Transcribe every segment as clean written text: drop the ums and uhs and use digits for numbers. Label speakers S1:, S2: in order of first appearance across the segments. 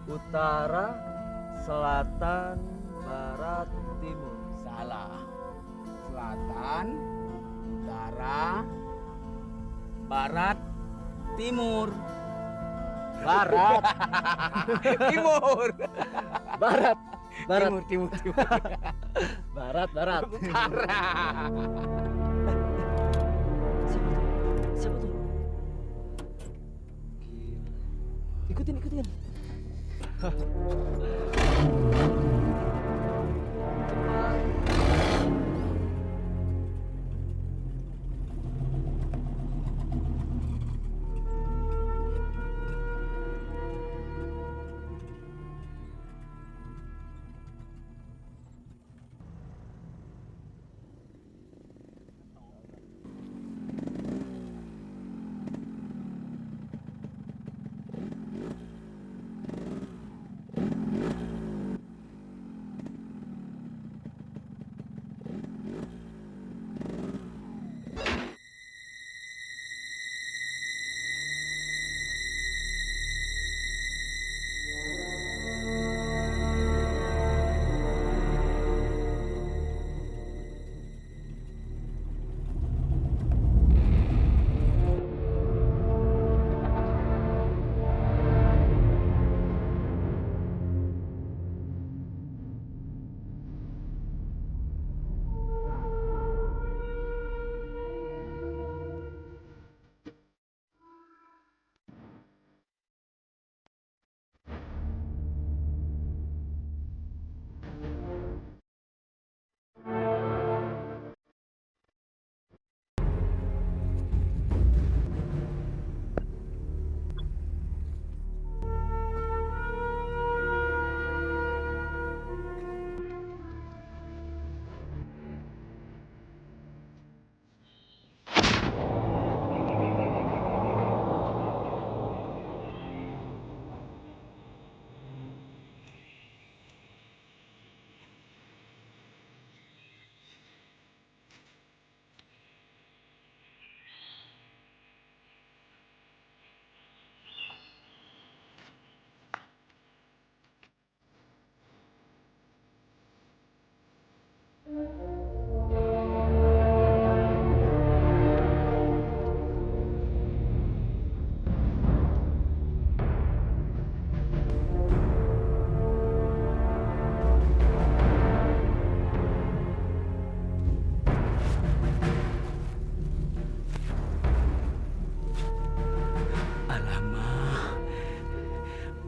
S1: Utara, selatan, barat, timur.
S2: Salah. Selatan, utara, barat, timur.
S1: Barat.
S2: Timur.
S1: Barat. Barat.
S2: Timur.
S1: Barat, barat.
S2: Utara.
S1: Siapa tuh? Gila. Ikutin.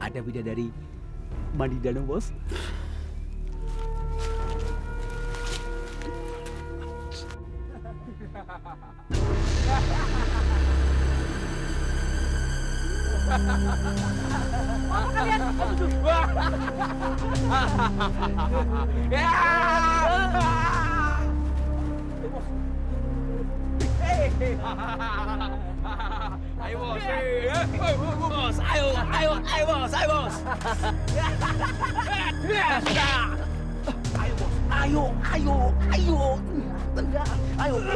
S2: Ada bidadari mandi danau, Bos.
S3: Apa kalian?
S2: Ayo bos, bos, ayo bos. Ayo, tendang, ayo.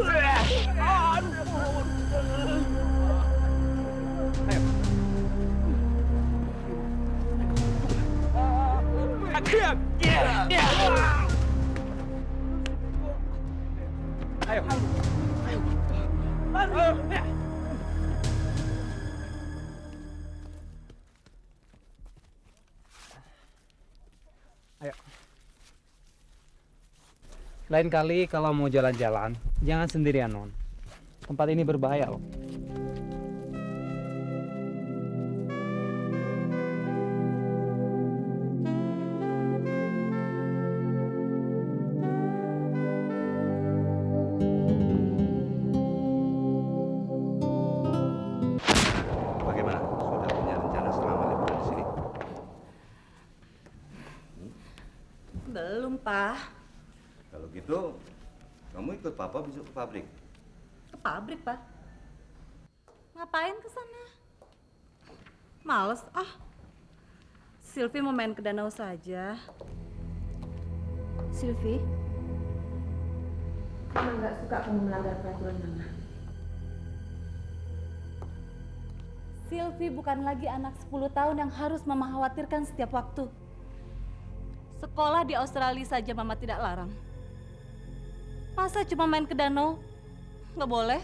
S4: Lain kali kalau mau jalan-jalan, jangan sendirian, Non. Tempat ini berbahaya loh.
S5: Bagaimana? Sudah punya rencana selama liburan di sini?
S3: Belum, Pak.
S5: Kalau gitu, kamu ikut Papa besok ke pabrik.
S3: Ke pabrik, Pak. Ngapain ke sana? Males, ah. Silvi mau main ke danau saja. Silvi?
S6: Mama nggak suka kamu melanggar peraturan Mama.
S3: Sylvie bukan lagi anak 10 tahun yang harus Mama khawatirkan setiap waktu. Sekolah di Australia saja Mama tidak larang. Masa cuma main ke danau? Nggak boleh?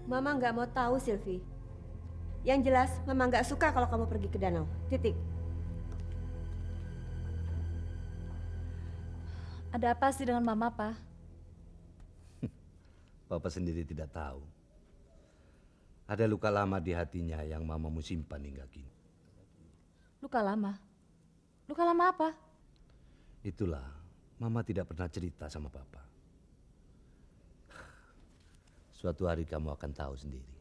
S6: Mama nggak mau tahu, Sylvie. Yang jelas, Mama nggak suka kalau kamu pergi ke danau. Titik.
S3: Ada apa sih dengan Mama, Pak?
S5: Papa sendiri tidak tahu. Ada luka lama di hatinya yang mamamu simpan hingga kini.
S3: Luka lama? Luka lama apa?
S5: Itulah, mama tidak pernah cerita sama papa. Suatu hari kamu akan tahu sendiri.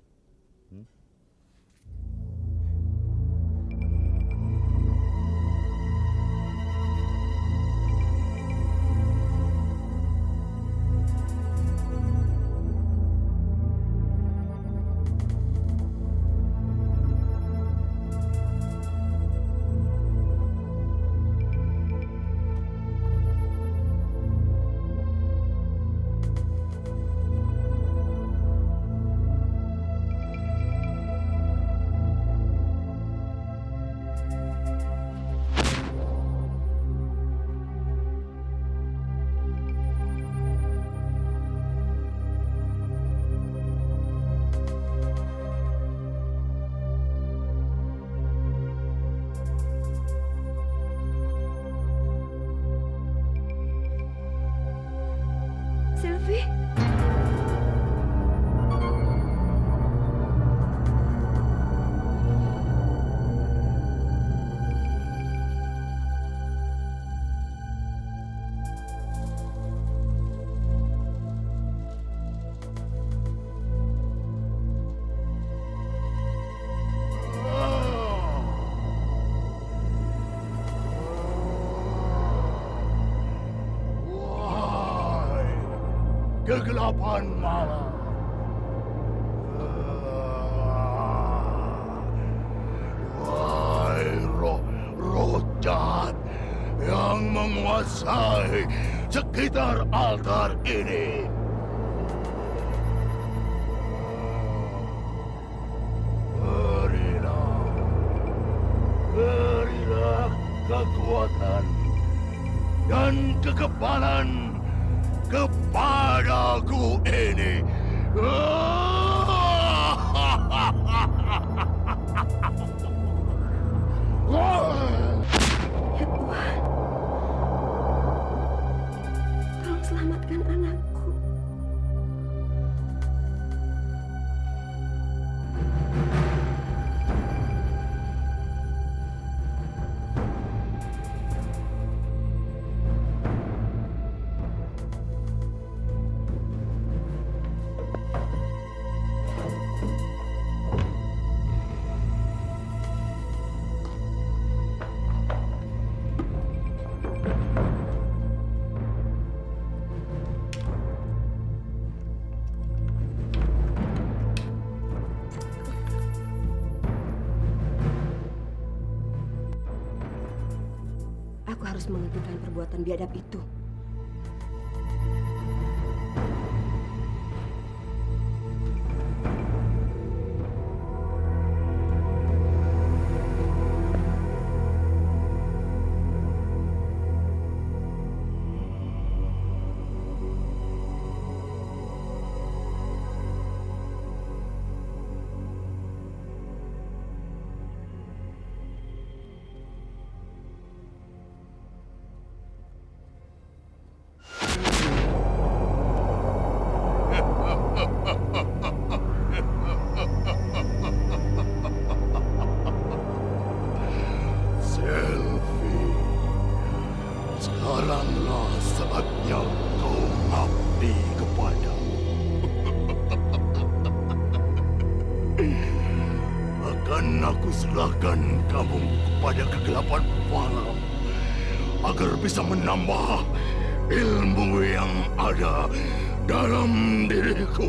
S6: Sylvie?
S7: Kegelapan malam. Wahai roh jahat yang menguasai sekitar altar ini. Berilah kekuatan dan kekebalan kepadaku ini.
S6: Ya Tuhan, tolong selamatkan anakku. Aku harus menghentikan perbuatan biadab itu.
S7: Sylvie, sekaranglah saatnya kau mengabdi kepadaku. Akan aku serahkan kamu kepada kegelapan malam agar bisa menambah ilmu yang ada dalam diriku.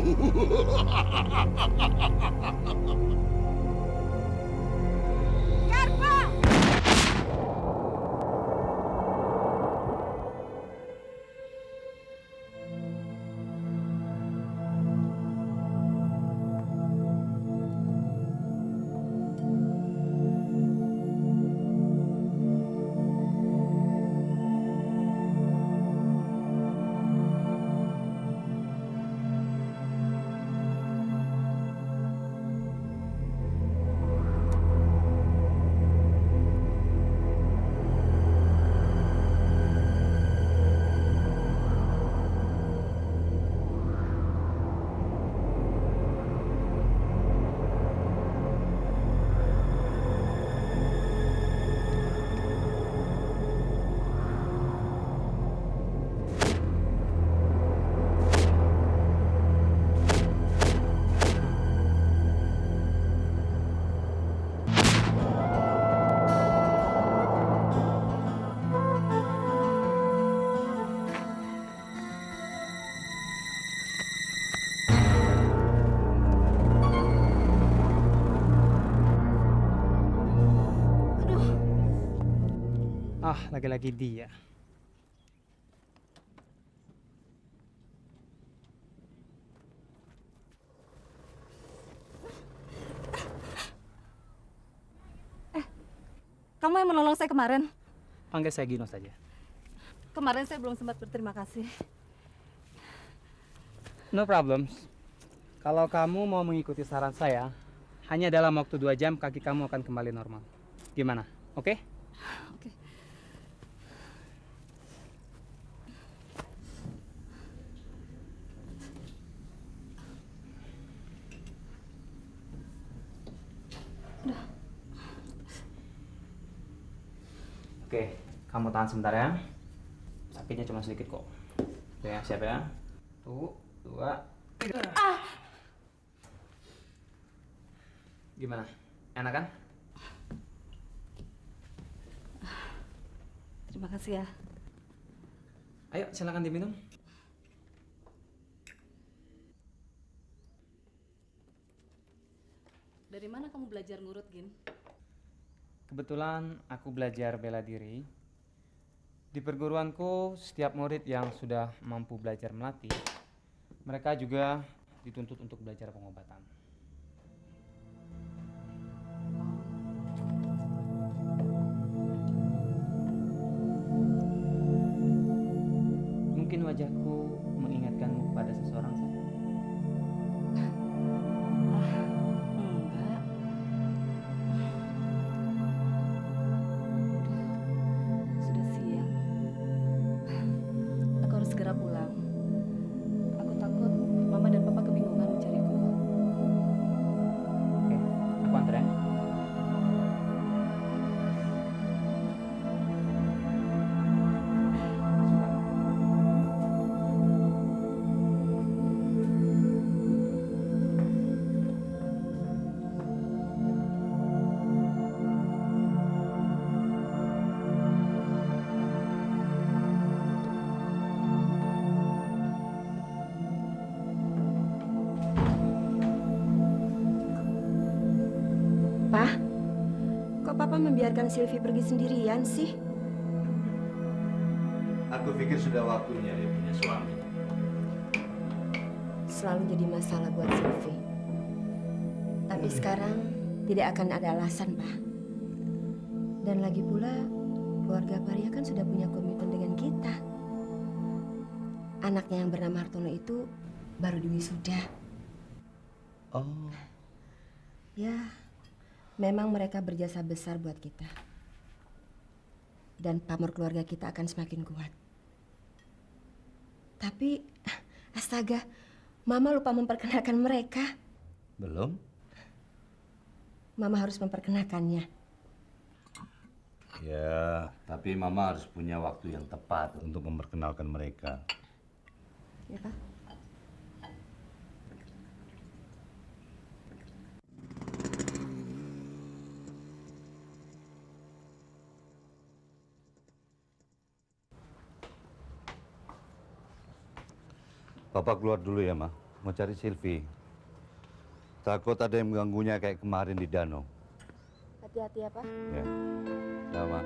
S4: lagi-lagi dia.
S3: Kamu yang menolong saya kemarin.
S4: Panggil saya Gino saja.
S3: Kemarin saya belum sempat berterima kasih.
S4: No problems. Kalau kamu mau mengikuti saran saya, hanya dalam waktu 2 jam kaki kamu akan kembali normal. Gimana? Oke?
S3: Oke.
S4: Oke, kamu tahan sebentar ya. Sakitnya cuma sedikit kok. Oke, siap ya? 1, 2, 3. Gimana? Enak kan?
S3: Terima kasih ya.
S4: Ayo, silakan diminum.
S3: Dari mana kamu belajar ngurut, Gin?
S4: Kebetulan aku belajar bela diri. Di perguruanku, setiap murid yang sudah mampu belajar melatih, mereka juga dituntut untuk belajar pengobatan. Mungkin wajahku mengingatkanmu pada seseorang saja.
S3: Enggak. Sudah siang. Aku harus segera pulang. Aku takut Mama dan Papa kebingungan mencariku.
S4: Oke, aku antar ya.
S6: Pak, kok Papa membiarkan Sylvie pergi sendirian sih?
S5: Aku pikir sudah waktunya dia punya suami.
S6: Selalu jadi masalah buat Sylvie. Tapi sekarang tidak akan ada alasan, Pak. Dan lagi pula, keluarga Maria kan sudah punya komitmen dengan kita. Anaknya yang bernama Hartono itu baru diwisuda.
S5: Oh,
S6: Ya, memang mereka berjasa besar buat kita. Dan pamor keluarga kita akan semakin kuat. Tapi, astaga, Mama lupa memperkenalkan mereka.
S5: belum?
S6: Mama harus memperkenalkannya.
S5: Ya, tapi Mama harus punya waktu yang tepat untuk memperkenalkan mereka.
S6: Ya, Pak?
S5: Papa keluar dulu ya, Ma. Mau cari Sylvie. Takut ada yang mengganggunya kayak kemarin di danau.
S6: Hati-hati ya, Pak.
S5: Ya, sama.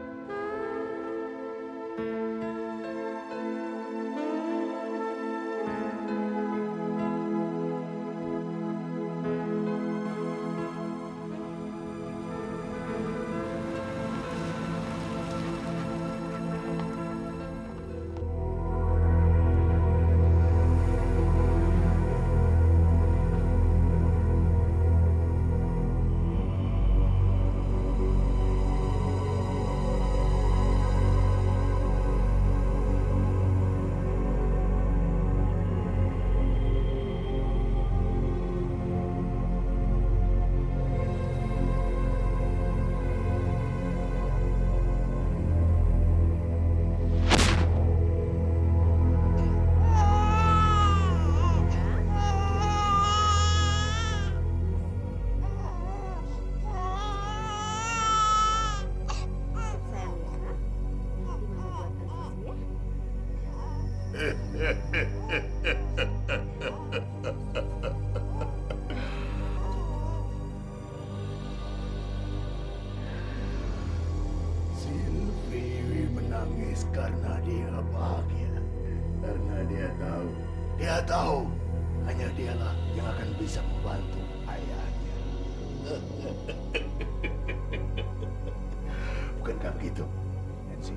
S7: bahagia karena dia tahu hanya dialah yang akan bisa membantu ayahnya. Bukankah begitu, Nancy?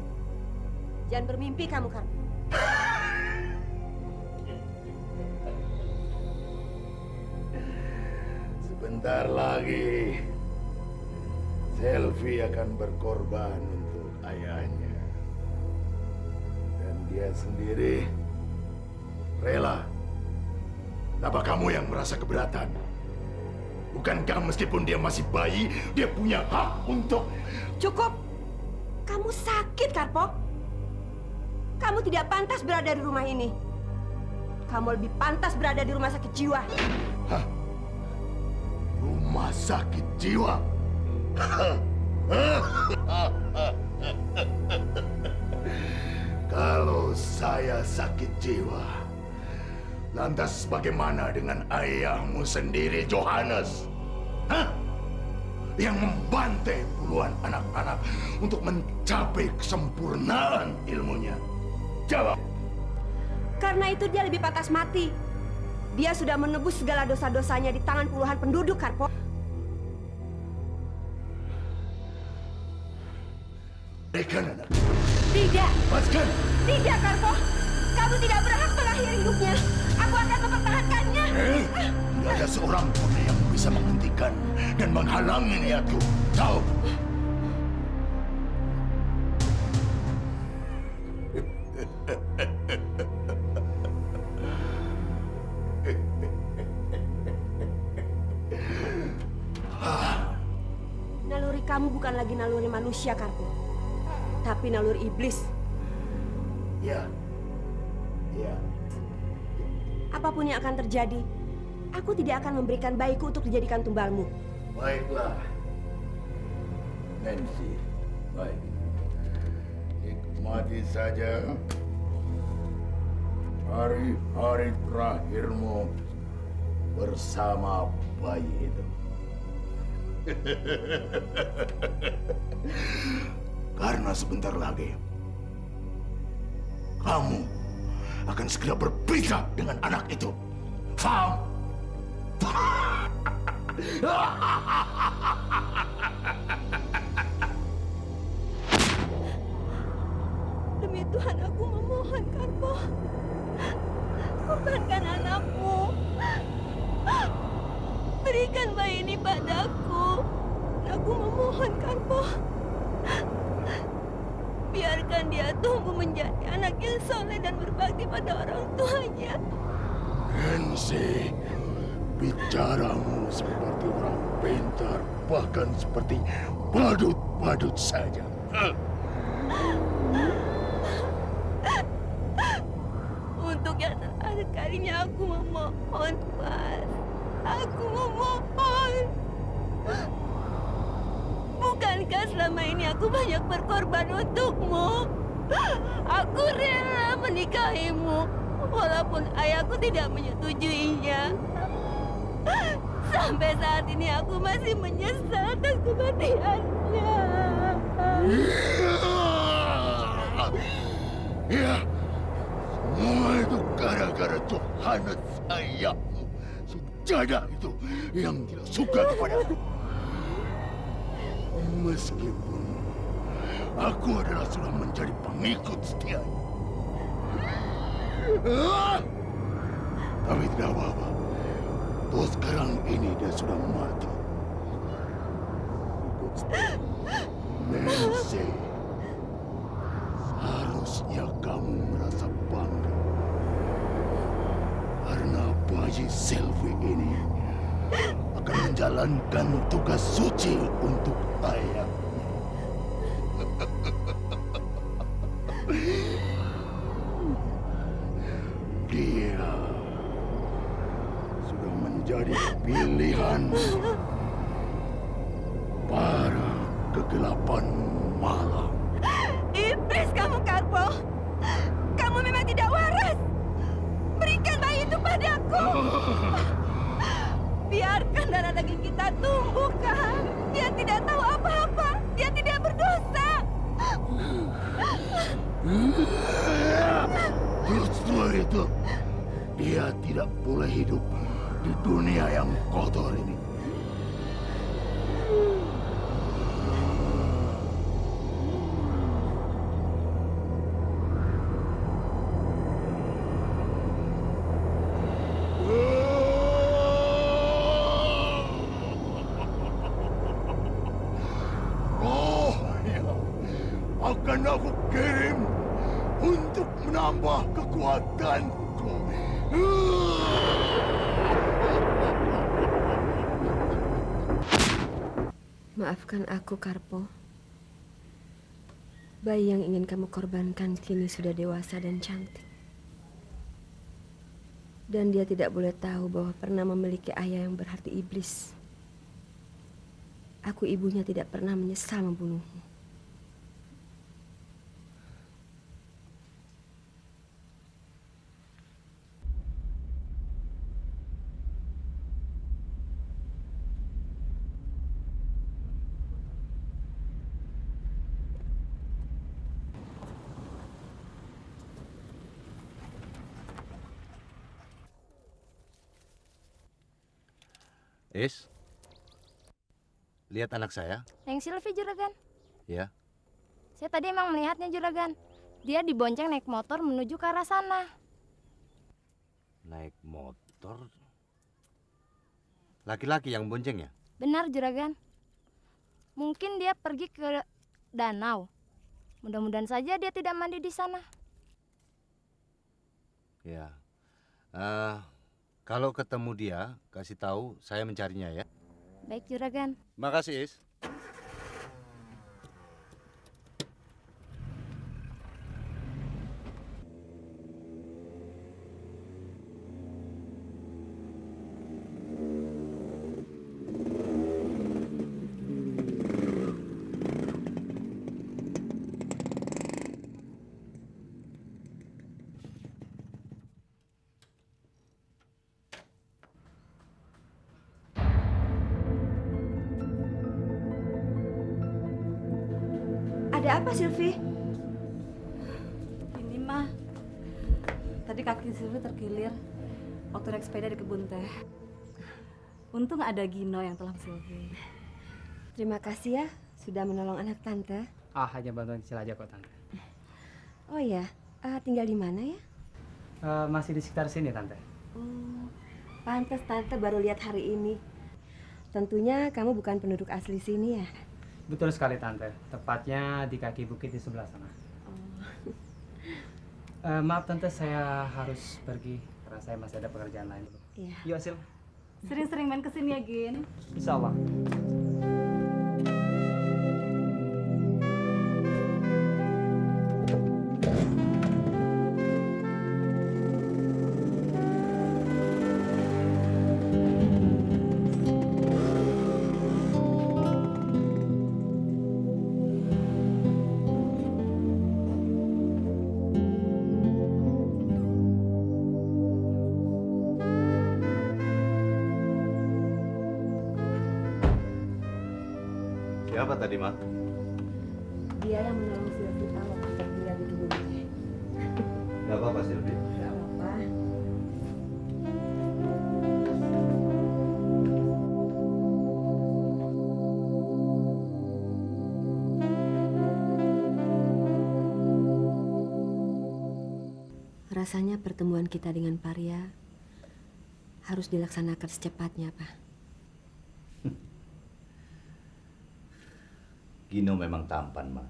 S6: Jangan bermimpi kamu, Karpo.
S7: Sebentar lagi, Selvi akan berkorban untuk ayahnya. Dan dia sendiri rela. Apa kamu yang merasa keberatan? Bukankah meskipun dia masih bayi, dia punya hak untuk...
S6: Cukup! Kamu sakit, Karpo. Kamu tidak pantas berada di rumah ini. Kamu lebih pantas berada di rumah sakit jiwa.
S7: Hah? Rumah sakit jiwa? Kalau saya sakit jiwa, lantas bagaimana dengan ayahmu sendiri, Johannes? Hah? Yang membantai puluhan anak-anak untuk mencapai kesempurnaan ilmunya. Jawab.
S6: Karena itu dia lebih pantas mati. Dia sudah menebus segala dosa-dosanya di tangan puluhan penduduk, Karpo.
S7: Berikan anak.
S6: Tidak.
S7: Lepaskan.
S6: Tidak, Karpo. Kamu tidak berhak mengakhiri hidupnya. Aku akan mempertahankannya.
S7: Tidak ada seorang pun yang bisa menghentikan dan menghalangi niatku. Tahu?
S6: Naluri kamu bukan lagi naluri manusia, Karpo. Tapi naluri iblis.
S7: Ya. Ya.
S6: Apapun yang akan terjadi, aku tidak akan memberikan bayiku untuk dijadikan tumbalmu.
S7: Baiklah. Nancy, baik. Nikmati saja hari-hari terakhirmu bersama bayi itu. Karena sebentar lagi kamu akan segera berpisah dengan anak itu. Faham?
S6: Demi Tuhan aku memohon, Karpo. Korbankan anakmu. Berikan bayi ini padaku. Aku memohon, Karpo. Biarkan dia tumbuh menjadi anak yang soleh dan berbakti pada orang tuanya.
S7: Nancy, bicaramu seperti orang pintar, bahkan seperti badut-badut saja.
S6: Untuk yang terakhir kalinya aku memohon, Mas. Aku memohon. Bukankah selama ini aku banyak berkorban untukmu? Aku rela menikahimu, walaupun ayahku tidak menyetujuinya. Sampai saat ini aku masih menyesal atas kematiannya.
S7: Ya, semua itu gara-gara Johannes ayahmu. Si jadah itu yang tidak suka kepadamu. Meskipun aku adalah sudah menjadi pengikut setianya. Tapi tidak apa-apa. Toh sekarang ini dia sudah mati. Ikut setianya. Nancy, harusnya kamu merasa bangga. Karena bayi Selvi ini akan menjalankan tugas suci untuk ayahnya. Dia sudah menjadi pilihan para kegelapan malam.
S6: Iblis kamu, Karpo. Kamu memang tidak waras. Berikan bayi itu padaku. Biarkan darah daging kita tumbuh, Kang. Dia tidak tahu apa-apa. Dia tidak berdosa.
S7: dengar itu? Dia tidak boleh hidup di dunia yang kotor ini. Rohnya akan aku kirim untuk menambah kekuatanku.
S6: Maafkan aku, Karpo. Bayi yang ingin kamu korbankan kini sudah dewasa dan cantik. Dan dia tidak boleh tahu bahwa pernah memiliki ayah yang berhati iblis. Aku ibunya tidak pernah menyesal membunuhmu.
S5: Is, lihat anak saya?
S8: Neng Silvi, Juragan.
S5: Ya.
S8: Saya tadi emang melihatnya, Juragan. Dia dibonceng naik motor menuju ke arah sana.
S5: Naik motor? Laki-laki yang bonceng ya?
S8: Benar, Juragan. Mungkin dia pergi ke danau. Mudah-mudahan saja dia tidak mandi di sana.
S5: Ya. Kalau ketemu dia, kasih tahu saya mencarinya ya.
S8: Baik, Juragan.
S5: Makasih, Is.
S6: Ada apa, Silvi?
S3: Ini mah, tadi kaki Silvi terkilir waktu naik sepeda di kebun teh. Untung ada Gino yang tolong Silvi.
S6: Terima kasih ya sudah menolong anak tante.
S4: Hanya bantuan kecil aja kok, Tante.
S6: Oh ya, tinggal di mana ya?
S4: Masih di sekitar sini, Tante.
S6: Oh, pantas tante baru lihat hari ini. Tentunya kamu bukan penduduk asli sini ya?
S4: Betul sekali, Tante. Tepatnya di kaki bukit di sebelah sana. Maaf, Tante, saya harus pergi karena saya masih ada pekerjaan lain dulu.
S6: Iya.
S4: Yuk, Sil.
S3: Sering-sering main kesini ya, Gin.
S4: Insya Allah.
S5: Siapa tadi, Ma?
S6: Dia yang menolong Silvi waktu tertinggal di kebun teh.
S5: Gak apa-apa, Silvi.
S6: Gak apa-apa. Rasanya pertemuan kita dengan Paria harus dilaksanakan secepatnya, Pak.
S5: Gino memang tampan, Ma.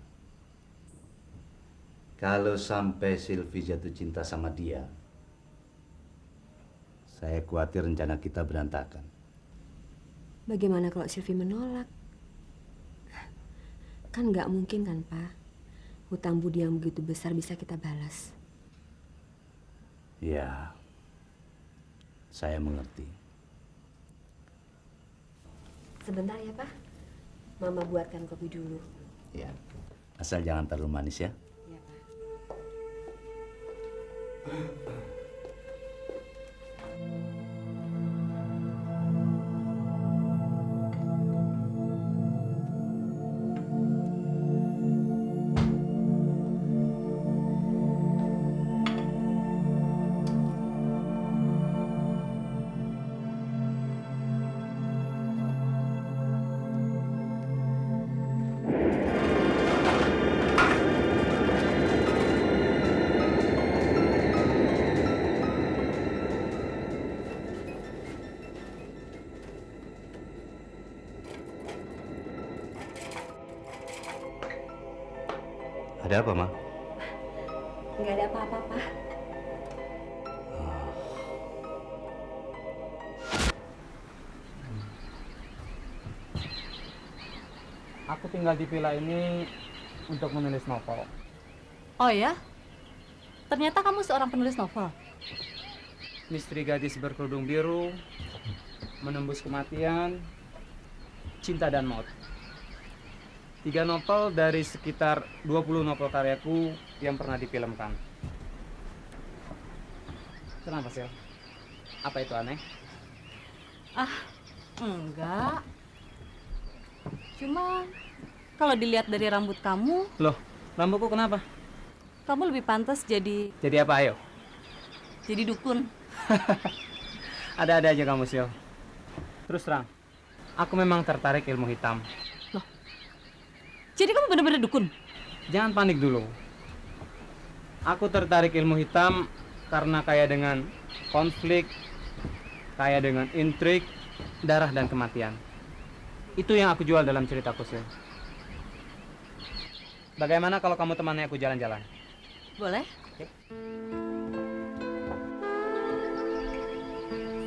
S5: Kalau sampai Silvi jatuh cinta sama dia, saya khawatir rencana kita berantakan.
S6: Bagaimana kalau Silvi menolak? Kan nggak mungkin kan, Pak? Hutang budi yang begitu besar bisa kita balas.
S5: Ya, saya mengerti.
S6: Sebentar ya, Pak. Mama buatkan kopi dulu.
S5: Ya, asal jangan terlalu manis ya.
S6: Ya, Pak.
S5: Ada apa, Ma?
S6: Nggak ada apa-apa, Pak.
S4: Aku tinggal di villa ini untuk menulis novel.
S3: Oh ya? Ternyata kamu seorang penulis novel.
S4: Misteri gadis berkerudung biru, menembus kematian, cinta dan maut. 3 novel dari sekitar 20 novel karyaku yang pernah difilmkan. Kenapa, Sil? Apa itu aneh?
S3: Enggak. Cuma kalau dilihat dari rambut kamu,
S4: Loh, rambutku kenapa?
S3: kamu lebih pantas jadi
S4: Jadi apa, ayo?
S3: dukun.
S4: Ada-ada aja kamu, Sil. Terus terang, aku memang tertarik ilmu hitam.
S3: Jadi kamu benar-benar dukun?
S4: Jangan panik dulu. Aku tertarik ilmu hitam karena kaya dengan konflik, kaya dengan intrik, darah dan kematian. Itu yang aku jual dalam ceritaku, Sil. Bagaimana kalau kamu temani aku jalan-jalan?
S3: Boleh?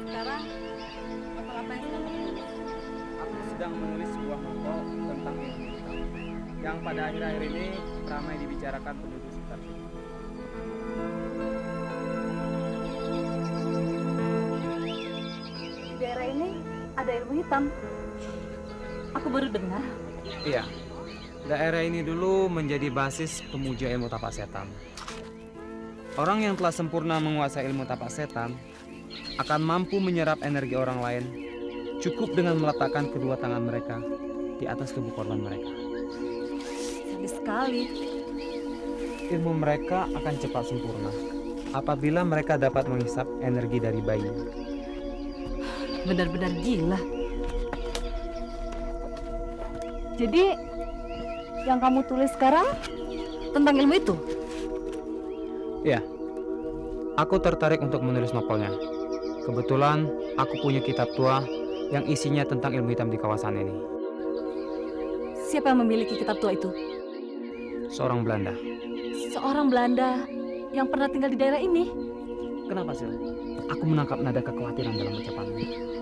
S3: Sekarang, novel apa yang sedang kamu tulis?
S4: Aku sedang menulis sebuah novel tentang ilmu hitam yang pada akhir-akhir ini ramai dibicarakan penduduk sekitar sini.
S3: Di daerah ini ada ilmu hitam. Aku baru dengar.
S4: Iya, daerah ini dulu menjadi basis pemuja ilmu tapak setan. Orang yang telah sempurna menguasai ilmu tapak setan akan mampu menyerap energi orang lain cukup dengan meletakkan kedua tangan mereka di atas tubuh korban mereka.
S3: Sadis sekali.
S4: Ilmu mereka akan cepat sempurna apabila mereka dapat menghisap energi dari bayi.
S3: Benar-benar gila. Jadi, yang kamu tulis sekarang tentang ilmu itu?
S4: Ya, aku tertarik untuk menulis novelnya. Kebetulan aku punya kitab tua yang isinya tentang ilmu hitam di kawasan ini.
S3: Siapa yang memiliki kitab tua itu?
S4: Seorang Belanda.
S3: Seorang Belanda yang pernah tinggal di daerah ini.
S4: Kenapa, Sil? Aku menangkap nada kekhawatiran dalam ucapanmu.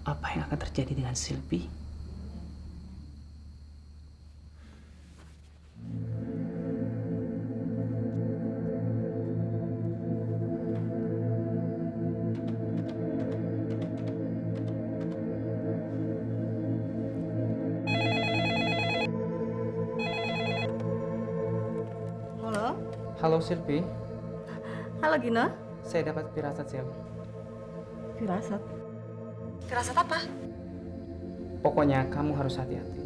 S4: Apa yang akan terjadi dengan Sylvie?
S3: Halo?
S4: Halo, Sylvie.
S3: Halo Gino?
S4: Saya dapat firasat, Sil.
S3: Firasat? Firasat apa?
S4: Pokoknya kamu harus hati-hati.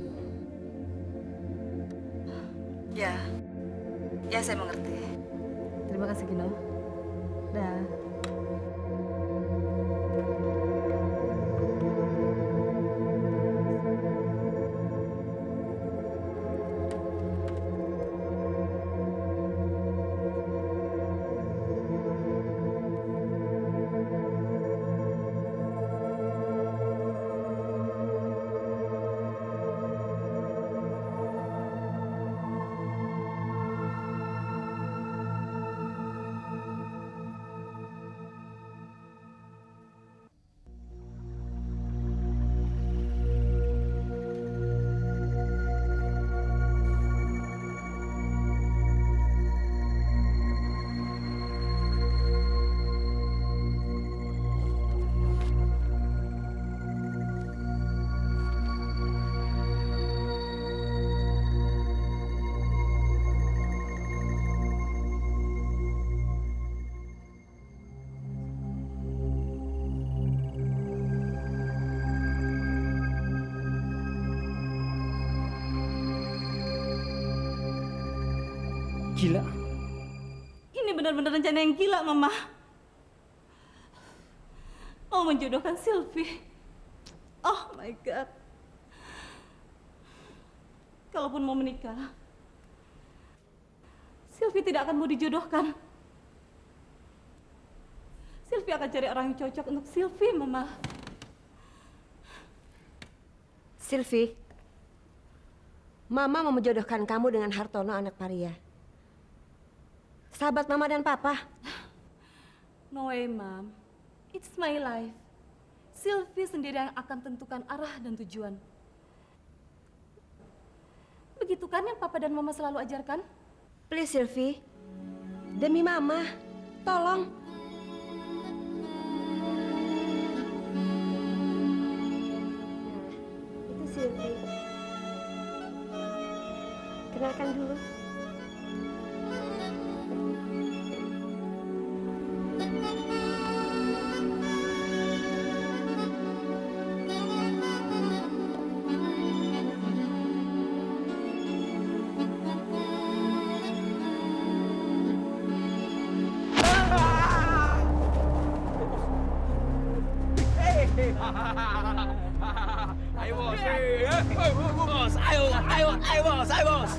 S3: Ya. Ya, saya mengerti. Terima kasih Gino. Dah.
S1: Gila.
S3: Ini benar-benar rencana yang gila, Mama. Mau menjodohkan Sylvie. Oh my God. Kalaupun mau menikah, Sylvie tidak akan mau dijodohkan. Sylvie akan cari orang yang cocok untuk Sylvie, Mama.
S6: Sylvie, Mama mau menjodohkan kamu dengan Hartono anak Maria. Sahabat Mama dan Papa.
S3: No way, Mom. It's my life. Sylvie sendiri yang akan tentukan arah dan tujuan. Begitu kan yang Papa dan Mama selalu ajarkan?
S6: Please, Sylvie. Demi Mama, tolong. Itu Sylvie. Kenalkan dulu.
S2: Ayo bos, bos, ayo bos, ayo bos.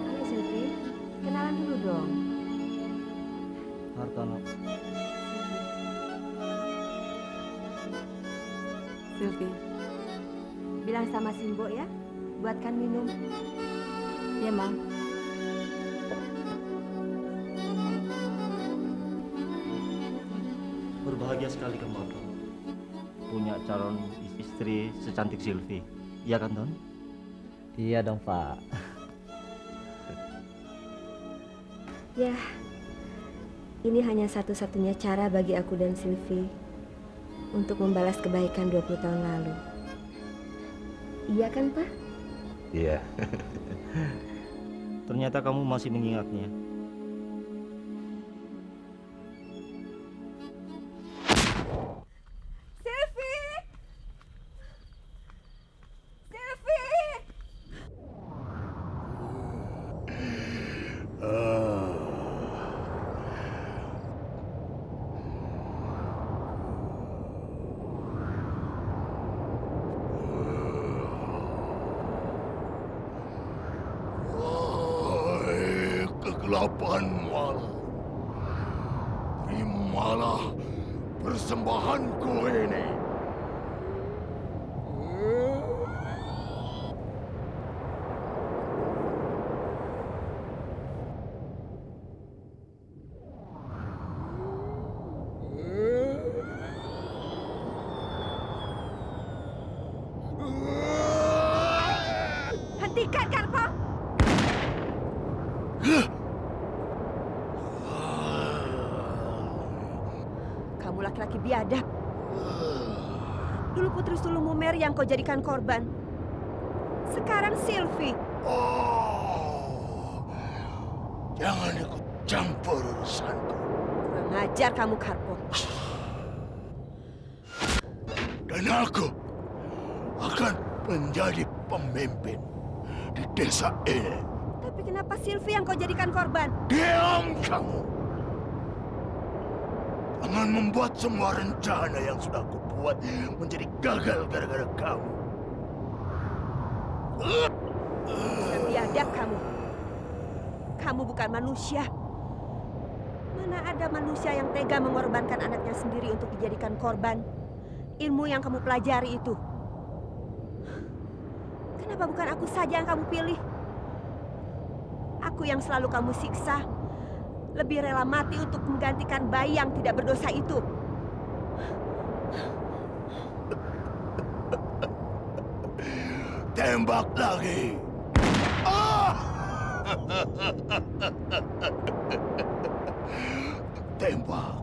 S6: Halo Sylvie, kenalan dulu dong.
S1: Hartono.
S3: Sylvie.
S6: Bilang sama Simbo ya, buatkan minum.
S3: Ya, Ma.
S1: Berbahagia sekali kamu, Hartono. Punya calon istri secantik Sylvie. Iya kan, Ton? Iya dong, Pak.
S6: Ya, ini hanya satu-satunya cara bagi aku dan Sylvie untuk membalas kebaikan 20 tahun lalu. Iya kan, Pak?
S5: Iya.
S1: Ternyata kamu masih mengingatnya.
S7: Kegelapan malam. Terimalah persembahanku ini.
S6: Hentikan, Karpo! Kamu laki-laki biadab. Dulu Putri Sulumumer yang kau jadikan korban. Sekarang Sylvie.
S7: Oh, jangan ikut campur urusanku.
S6: Kurang ajar kamu, Karpo.
S7: Dan aku akan menjadi pemimpin di desa ini.
S6: Tapi kenapa Sylvie yang kau jadikan korban?
S7: Diam kamu. Jangan membuat semua rencana yang sudah aku buat menjadi gagal gara-gara kamu.
S6: Bukan biadab kamu. Kamu bukan manusia. Mana ada manusia yang tega mengorbankan anaknya sendiri untuk dijadikan korban? Ilmu yang kamu pelajari itu. Kenapa bukan aku saja yang kamu pilih? Aku yang selalu kamu siksa. Lebih rela mati untuk menggantikan bayi yang tidak berdosa itu.
S7: Tembak lagi. Tembak.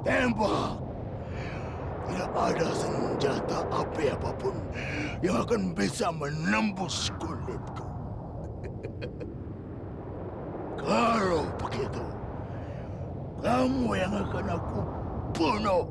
S7: Tembak. Tidak ada senjata api apapun yang akan bisa menembus kulitku. Kalau begitu, kamu yang akan aku bunuh.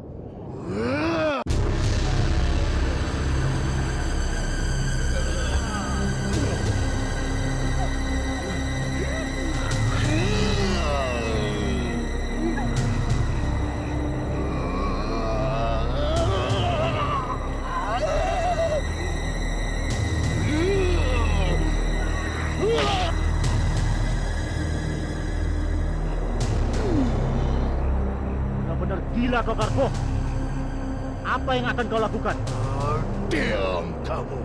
S1: Raka Karpo, apa yang akan kau lakukan?
S7: Diam kamu.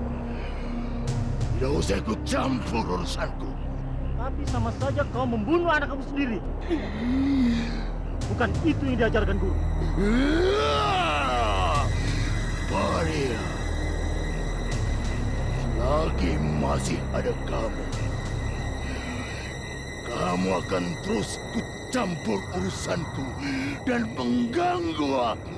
S7: Tidak usah ikut campur urusanku.
S1: Tapi sama saja kau membunuh anak kamu sendiri. Bukan itu yang diajarkan guru.
S7: Maria, lagi masih ada kamu. Kamu akan terus ikut campur urusanku dan mengganggu aku.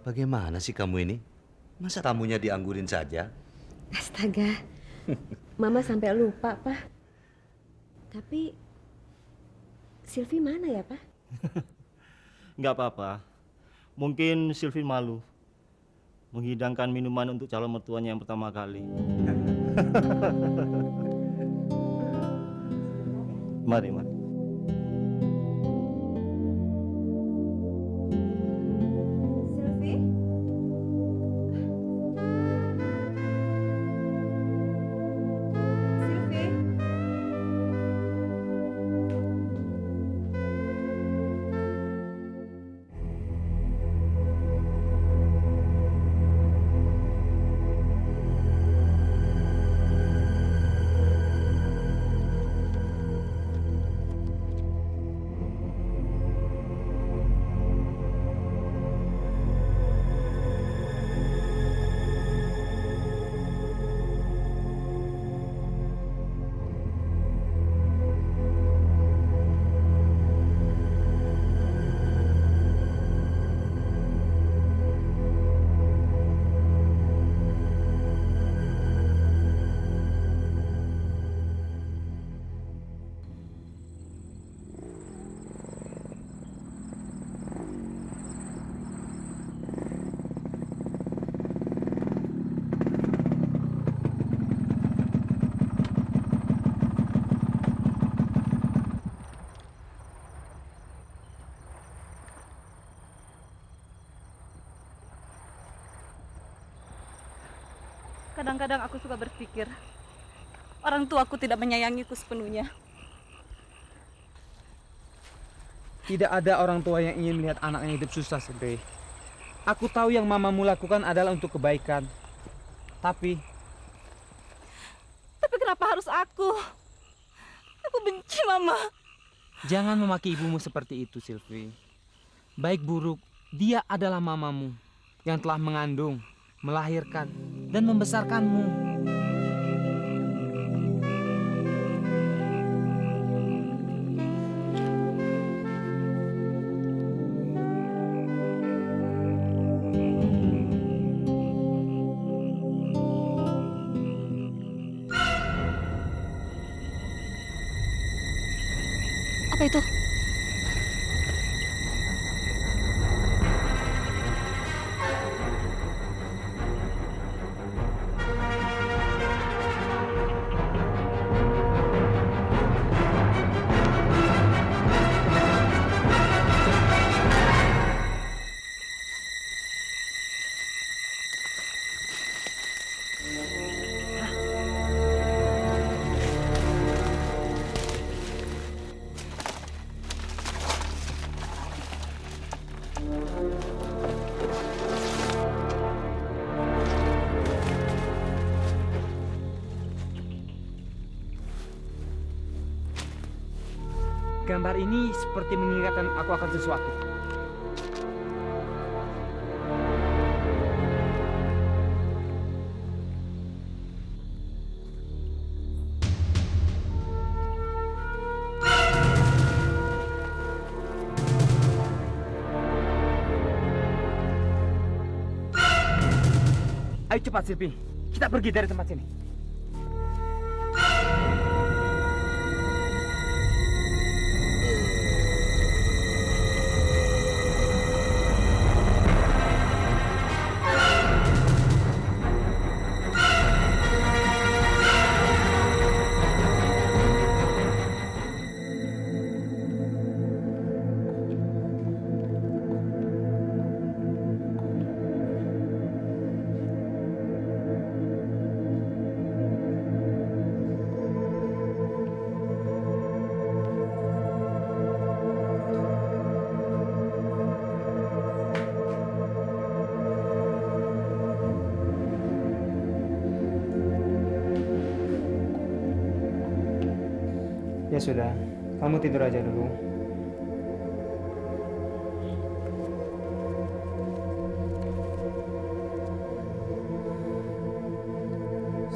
S5: Bagaimana sih kamu ini? Masa tamunya dianggurin saja?
S6: Astaga, Mama sampai lupa, Pak. Tapi Silvi mana ya, Pak?
S1: Nggak apa-apa. Mungkin Sylvie malu menghidangkan minuman untuk calon mertuanya yang pertama kali. Mari, mari.
S6: Silvi? Silvi?
S3: Kadang-kadang aku suka berpikir, orang tuaku tidak menyayangiku sepenuhnya.
S4: Tidak ada orang tua yang ingin melihat anaknya hidup susah, Silvi. Aku tahu yang mamamu lakukan adalah untuk kebaikan. Tapi
S3: kenapa harus aku? Aku benci Mama.
S4: jangan memaki ibumu seperti itu, Silvi. Baik buruk, dia adalah mamamu yang telah mengandung, melahirkan, dan membesarkanmu.
S3: Apa itu?
S4: Gambar ini seperti mengingatkan aku akan sesuatu. Ayo cepat, Sylvie. Kita pergi dari tempat sini. Ya sudah, kamu tidur aja dulu.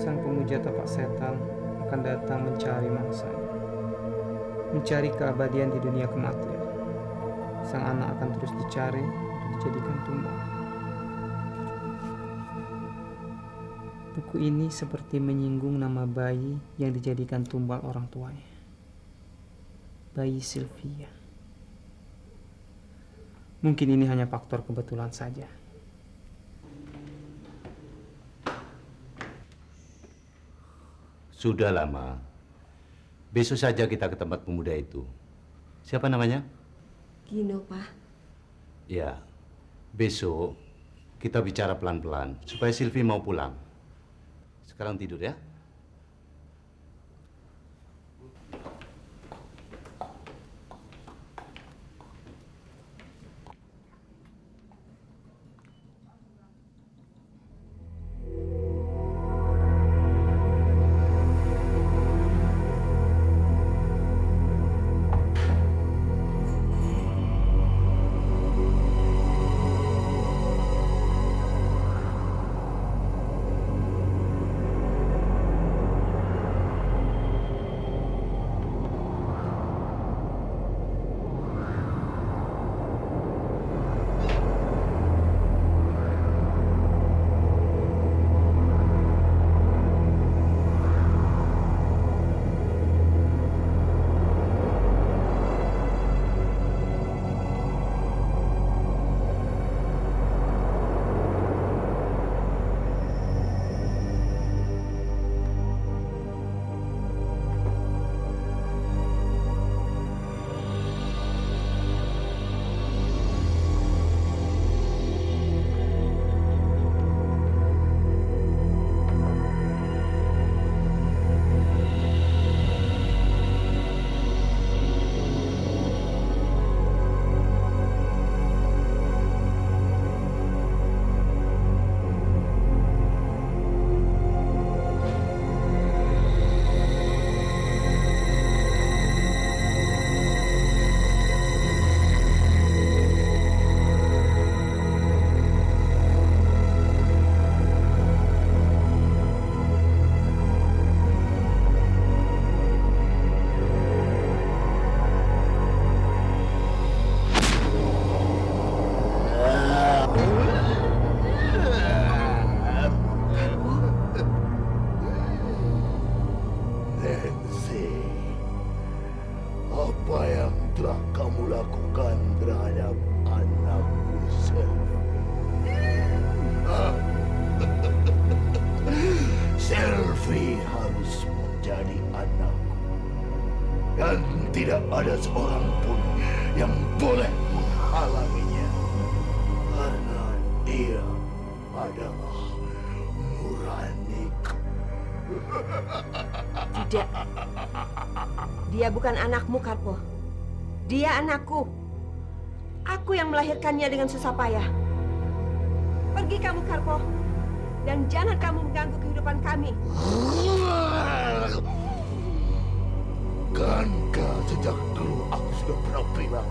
S4: Sang pemuja tapak setan akan datang mencari mangsanya, mencari keabadian di dunia kematian. Sang anak akan terus dicari untuk dijadikan tumbal. Buku ini seperti menyinggung nama bayi yang dijadikan tumbal orang tuanya. Bayi Sylvia. Mungkin ini hanya faktor kebetulan saja.
S5: Sudah lama. Besok saja kita ke tempat pemuda itu. Siapa namanya?
S6: Gino, Pak.
S5: Ya, besok kita bicara pelan-pelan supaya Sylvie mau pulang. Sekarang tidur ya.
S7: Dan tidak ada seorang pun yang boleh menghalanginya. Karena dia adalah nuraniku.
S6: Tidak. Dia bukan anakmu, Karpo. Dia anakku. aku yang melahirkannya dengan susah payah. Pergi kamu, Karpo. Dan jangan kamu mengganggu kehidupan kami.
S7: Bukankah sejak dulu aku sudah pernah bilang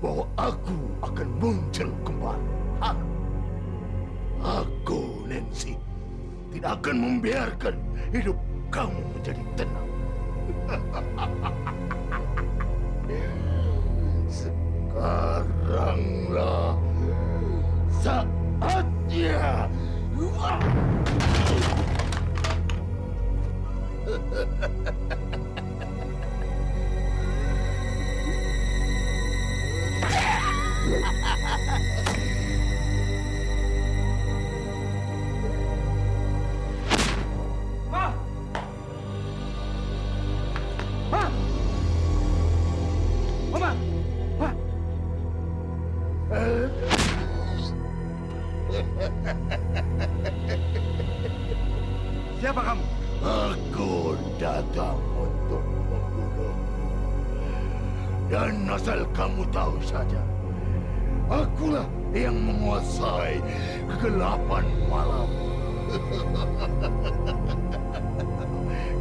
S7: bahwa aku akan muncul kembali? Hah? Aku, Nancy, tidak akan membiarkan hidup kamu menjadi tenang. Sekaranglah saatnya.
S4: Ma! Ma! Mama! Ma! Siapa kamu?
S7: Aku datang untuk membunuh. Dan asal kamu tahu saja, akulah yang menguasai kegelapan malam.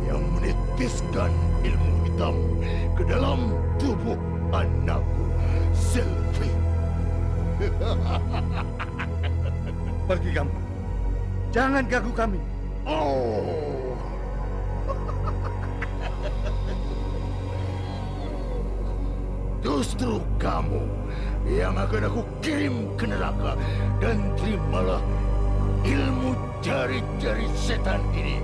S7: Yang menitiskan ilmu hitam ke dalam tubuh anakku, Sylvie.
S9: Pergi kamu. Jangan ganggu kami.
S7: Oh. Justru kamu yang akan aku kirim ke neraka, dan terimalah ilmu jari-jari setan ini.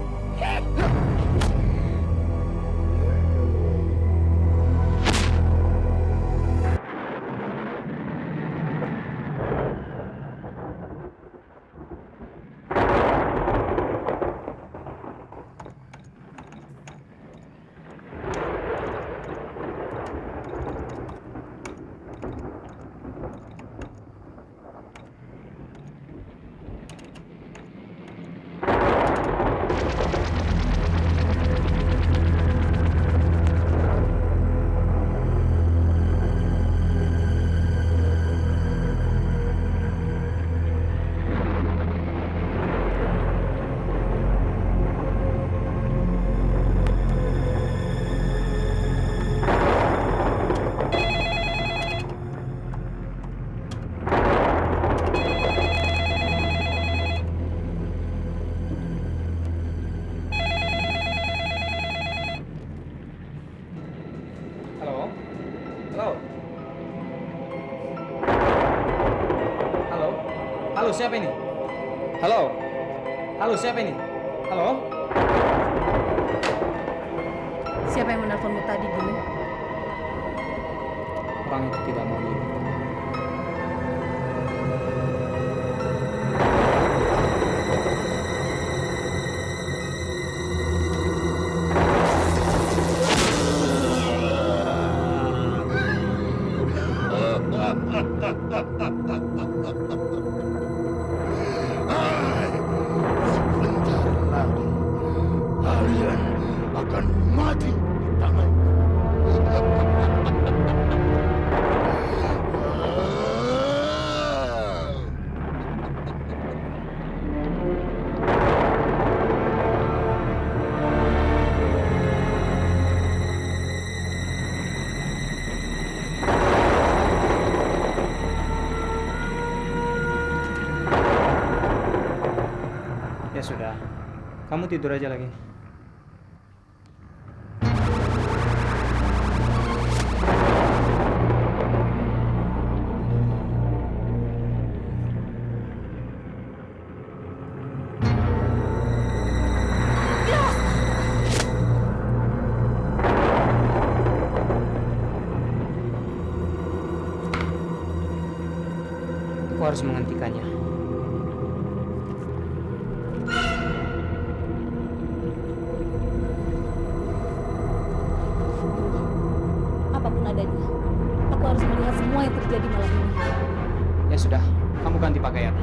S4: Halo, siapa ini? Halo? Halo, siapa ini? Halo?
S3: Siapa yang menelponmu tadi, Gini?
S4: Orang itu tidak mau diingat.
S7: Sebentar lagi kalian akan mati di tangan.
S4: Ya sudah, kamu tidur aja lagi. Aku harus menghentikannya.
S3: Apapun adanya, aku harus melihat semua yang terjadi malam ini.
S4: Ya sudah, kamu ganti pakaian.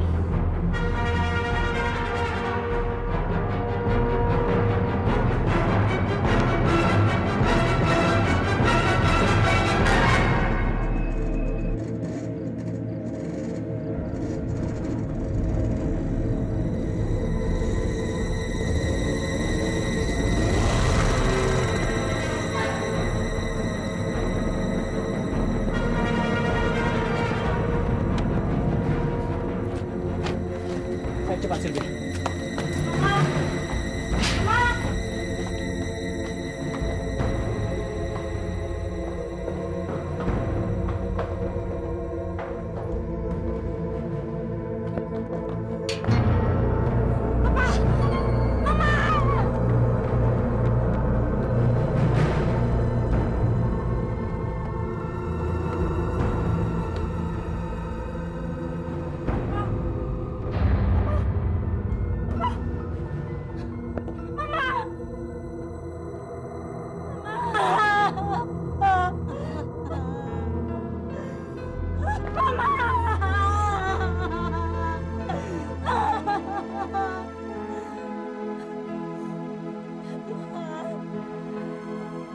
S4: Cepat, Sylvie.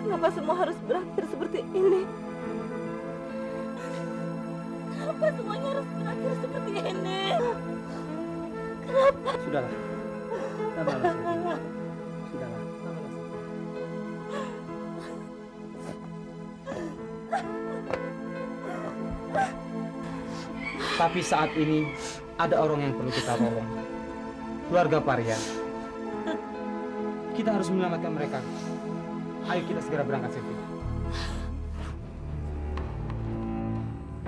S3: Kenapa semua harus berakhir seperti ini? Kenapa semuanya harus berakhir seperti ini? Kenapa?
S4: Sudahlah. Sabarlah, Sylvie. Sudahlah. Sabarlah, Sylvie. Tapi saat ini ada orang yang perlu kita tolong. Keluarga Parya. Kita harus menyelamatkan mereka. Ayo kita segera berangkat, Sylvie.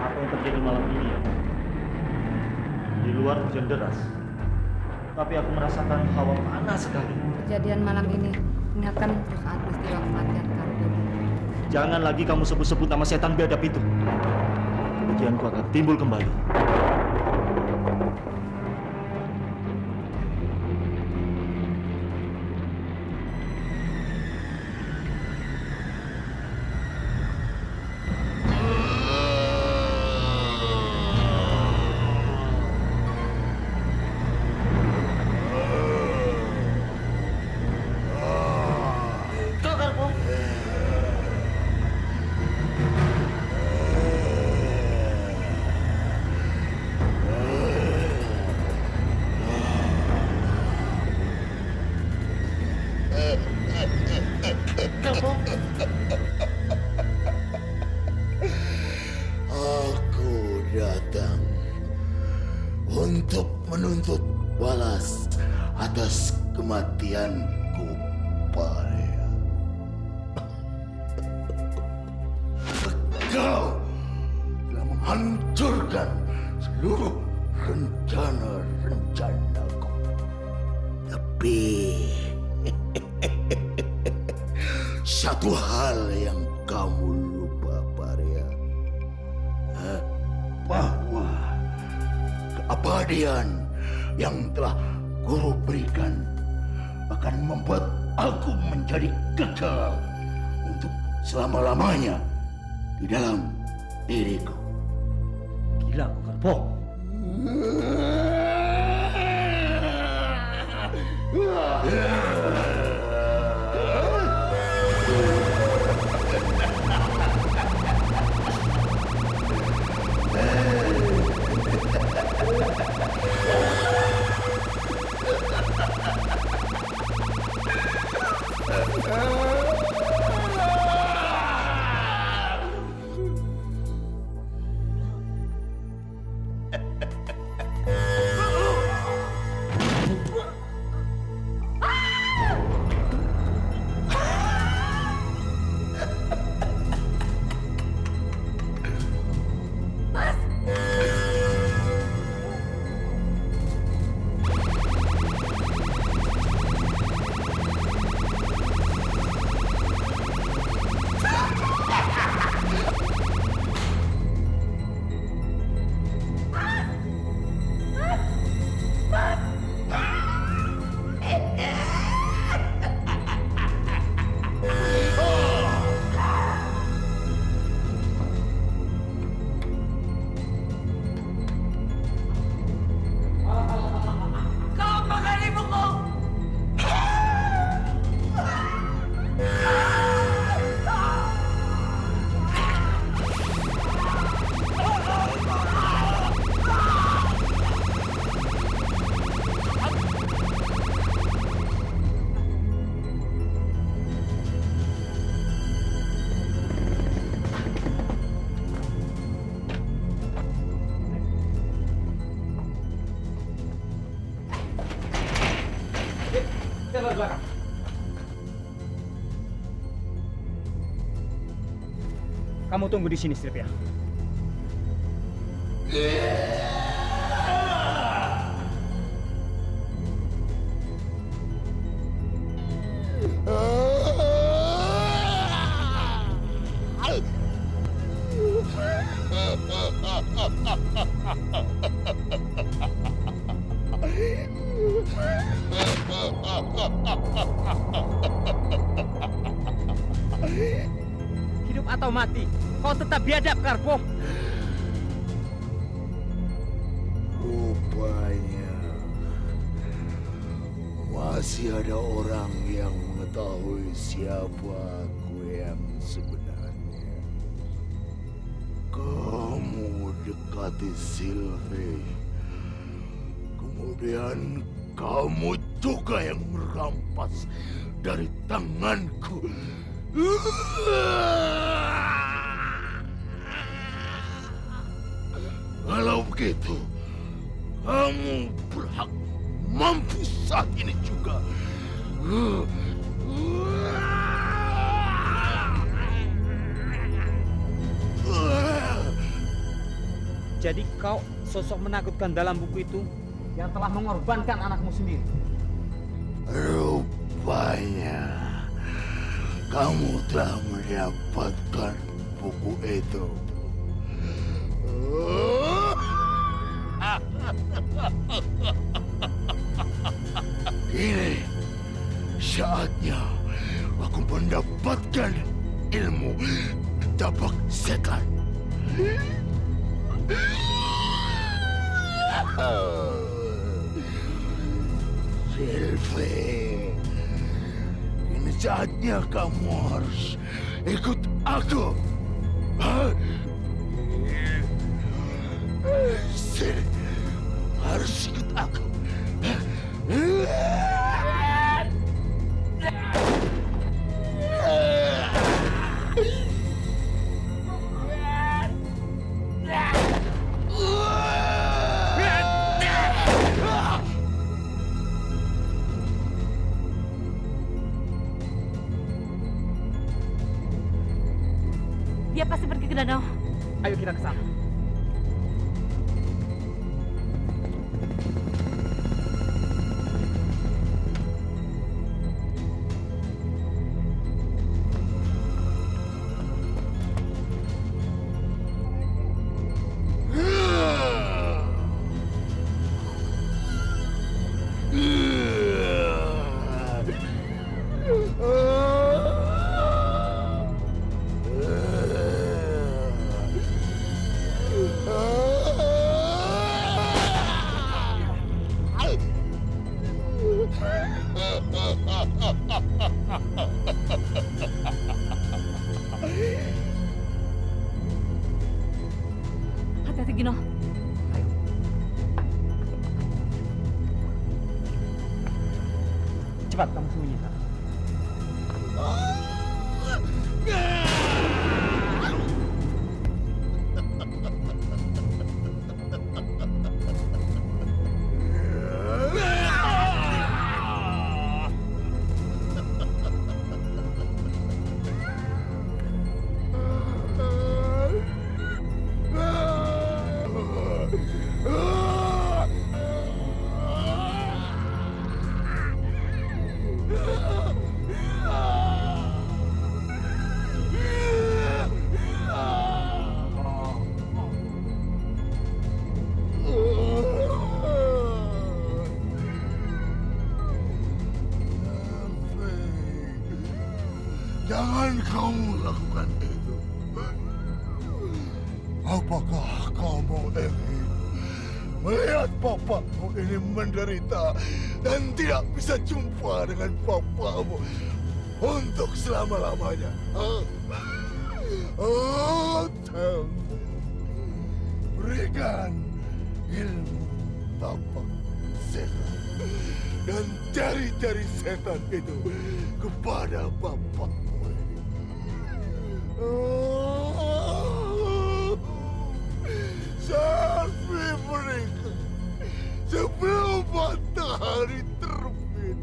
S1: Apa yang terjadi malam ini ya? Di luar hujan deras. Tapi aku merasakan hawa panas sekali.
S6: Kejadian malam ini ingatkan saat peristiwa kematian Kardun.
S1: Jangan lagi kamu sebut-sebut nama setan biadab itu. Kebencianku akan timbul kembali.
S7: Aku datang untuk menuntut balas atas kematianku, Parya. Kau telah menghancurkan seluruh rencana-rencanaku. Tapi satu hal yang kamu lupa, Parya. Bahwa keabadian yang telah Guru berikan akan membuat aku menjadi kekal untuk selama-lamanya di dalam diriku.
S1: Gila kau, Karpo.
S4: Kita berbelakang. Kamu tunggu di sini, Sylvia. Hidup atau mati, kau tetap biadab, Karpo.
S7: Rupanya masih ada orang yang mengetahui siapa aku yang sebenarnya. Kamu dekati Sylvie. Kemudian kamu juga yang merampas dari tanganku. Kalau begitu, kamu berhak mampus saat ini juga.
S4: Jadi kau sosok menakutkan dalam buku itu yang telah mengorbankan anakmu sendiri.
S7: Rupanya kamu telah mendapatkan buku itu. Kini saatnya aku mendapatkan ilmu tapak setan. Sylvie, ini saatnya kamu harus ikut aku. Sini, harus ikut aku.
S3: Dia pasti pergi ke danau.
S4: Ayo kita ke sana.
S3: Hati-hati, Gino.
S4: Cepat kamu sembunyi sana.
S7: Jangan kamu lakukan itu. Apakah kamu ingin melihat papamu ini menderita dan tidak bisa jumpa dengan papamu untuk selama-lamanya? Oh, berikan ilmu tapak setan dan jari-jari setan itu kepada bapakmu. Sampai mereka sebelum matahari terbit.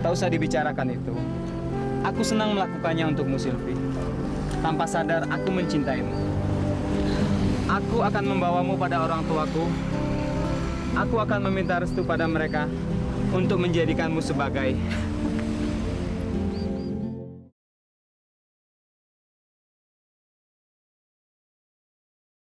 S4: Tak usah dibicarakan itu. Aku senang melakukannya untukmu, Sylvie. Tanpa sadar, aku mencintaimu. Aku akan membawamu pada orang tuaku. Aku akan meminta restu pada mereka untuk menjadikanmu sebagai